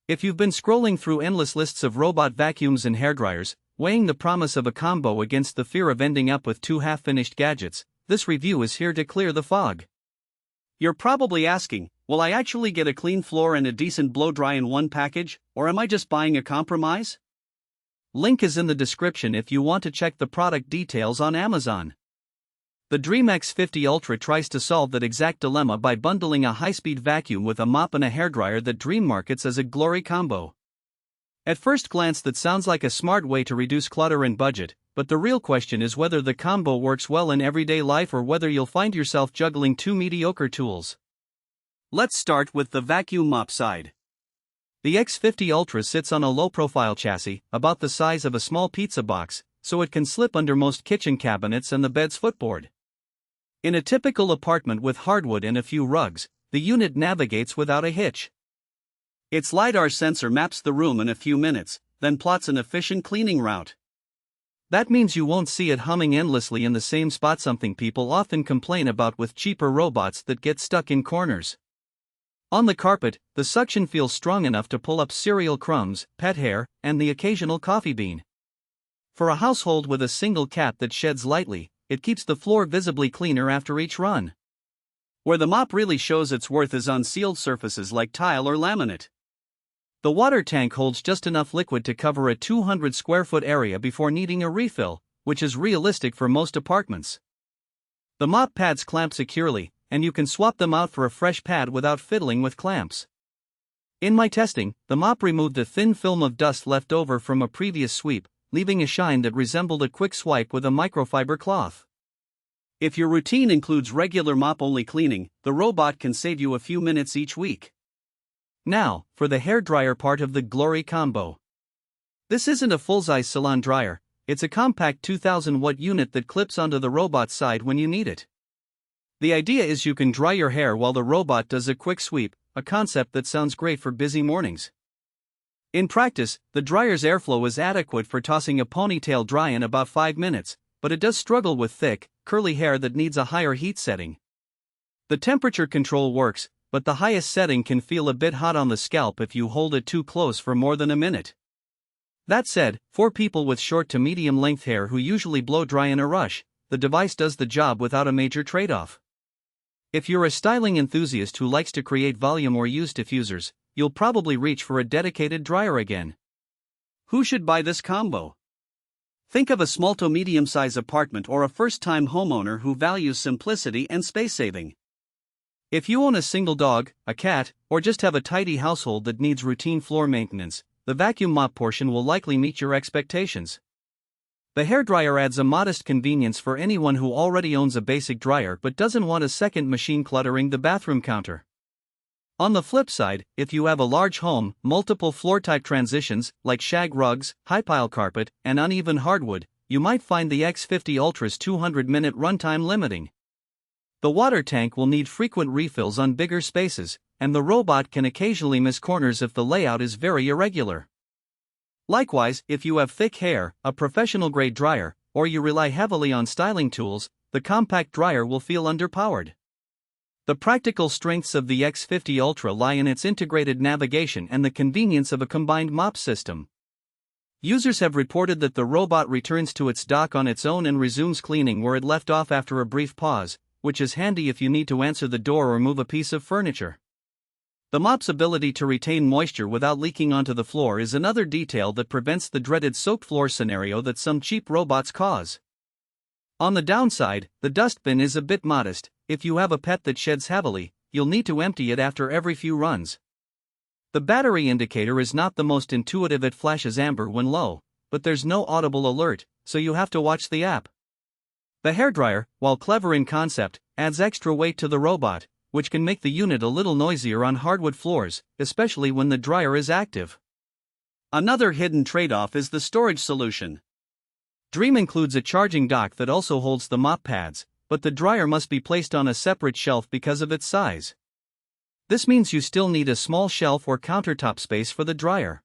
If you've been scrolling through endless lists of robot vacuums and hairdryers, weighing the promise of a combo against the fear of ending up with two half-finished gadgets, this review is here to clear the fog. You're probably asking, will I actually get a clean floor and a decent blow-dry in one package, or am I just buying a compromise? Link is in the description if you want to check the product details on Amazon. The DREAME X50 Ultra tries to solve that exact dilemma by bundling a high-speed vacuum with a mop and a hairdryer that DREAME markets as a glory combo. At first glance, that sounds like a smart way to reduce clutter and budget, but the real question is whether the combo works well in everyday life or whether you'll find yourself juggling two mediocre tools. Let's start with the vacuum mop side. The X50 Ultra sits on a low-profile chassis, about the size of a small pizza box, so it can slip under most kitchen cabinets and the bed's footboard. In a typical apartment with hardwood and a few rugs, the unit navigates without a hitch. Its LiDAR sensor maps the room in a few minutes, then plots an efficient cleaning route. That means you won't see it humming endlessly in the same spot, something people often complain about with cheaper robots that get stuck in corners. On the carpet, the suction feels strong enough to pull up cereal crumbs, pet hair, and the occasional coffee bean. For a household with a single cat that sheds lightly, it keeps the floor visibly cleaner after each run. Where the mop really shows its worth is on sealed surfaces like tile or laminate. The water tank holds just enough liquid to cover a 200 square foot area before needing a refill, which is realistic for most apartments. The mop pads clamp securely, and you can swap them out for a fresh pad without fiddling with clamps. In my testing, the mop removed a thin film of dust left over from a previous sweep, leaving a shine that resembled a quick swipe with a microfiber cloth. If your routine includes regular mop-only cleaning, the robot can save you a few minutes each week. Now, for the hairdryer part of the glory combo. This isn't a full-size salon dryer, it's a compact 2000-watt unit that clips onto the robot's side when you need it. The idea is you can dry your hair while the robot does a quick sweep, a concept that sounds great for busy mornings. In practice, the dryer's airflow is adequate for tossing a ponytail dry in about 5 minutes, but it does struggle with thick, curly hair that needs a higher heat setting. The temperature control works, but the highest setting can feel a bit hot on the scalp if you hold it too close for more than a minute. That said, for people with short to medium length hair who usually blow dry in a rush, the device does the job without a major trade-off. If you're a styling enthusiast who likes to create volume or use diffusers, you'll probably reach for a dedicated dryer again. Who should buy this combo? Think of a small to medium-size apartment or a first-time homeowner who values simplicity and space saving. If you own a single dog, a cat, or just have a tidy household that needs routine floor maintenance, the vacuum mop portion will likely meet your expectations. The hairdryer adds a modest convenience for anyone who already owns a basic dryer but doesn't want a second machine cluttering the bathroom counter. On the flip side, if you have a large home, multiple floor-type transitions, like shag rugs, high-pile carpet, and uneven hardwood, you might find the X50 Ultra's 200-minute runtime limiting. The water tank will need frequent refills on bigger spaces, and the robot can occasionally miss corners if the layout is very irregular. Likewise, if you have thick hair, a professional-grade dryer, or you rely heavily on styling tools, the compact dryer will feel underpowered. The practical strengths of the X50 Ultra lie in its integrated navigation and the convenience of a combined mop system. Users have reported that the robot returns to its dock on its own and resumes cleaning where it left off after a brief pause, which is handy if you need to answer the door or move a piece of furniture. The mop's ability to retain moisture without leaking onto the floor is another detail that prevents the dreaded soaked floor scenario that some cheap robots cause. On the downside, the dustbin is a bit modest. If you have a pet that sheds heavily, you'll need to empty it after every few runs. The battery indicator is not the most intuitive, it flashes amber when low, but there's no audible alert, so you have to watch the app. The hairdryer, while clever in concept, adds extra weight to the robot, which can make the unit a little noisier on hardwood floors, especially when the dryer is active. Another hidden trade-off is the storage solution. DREAME includes a charging dock that also holds the mop pads, but the dryer must be placed on a separate shelf because of its size. This means you still need a small shelf or countertop space for the dryer.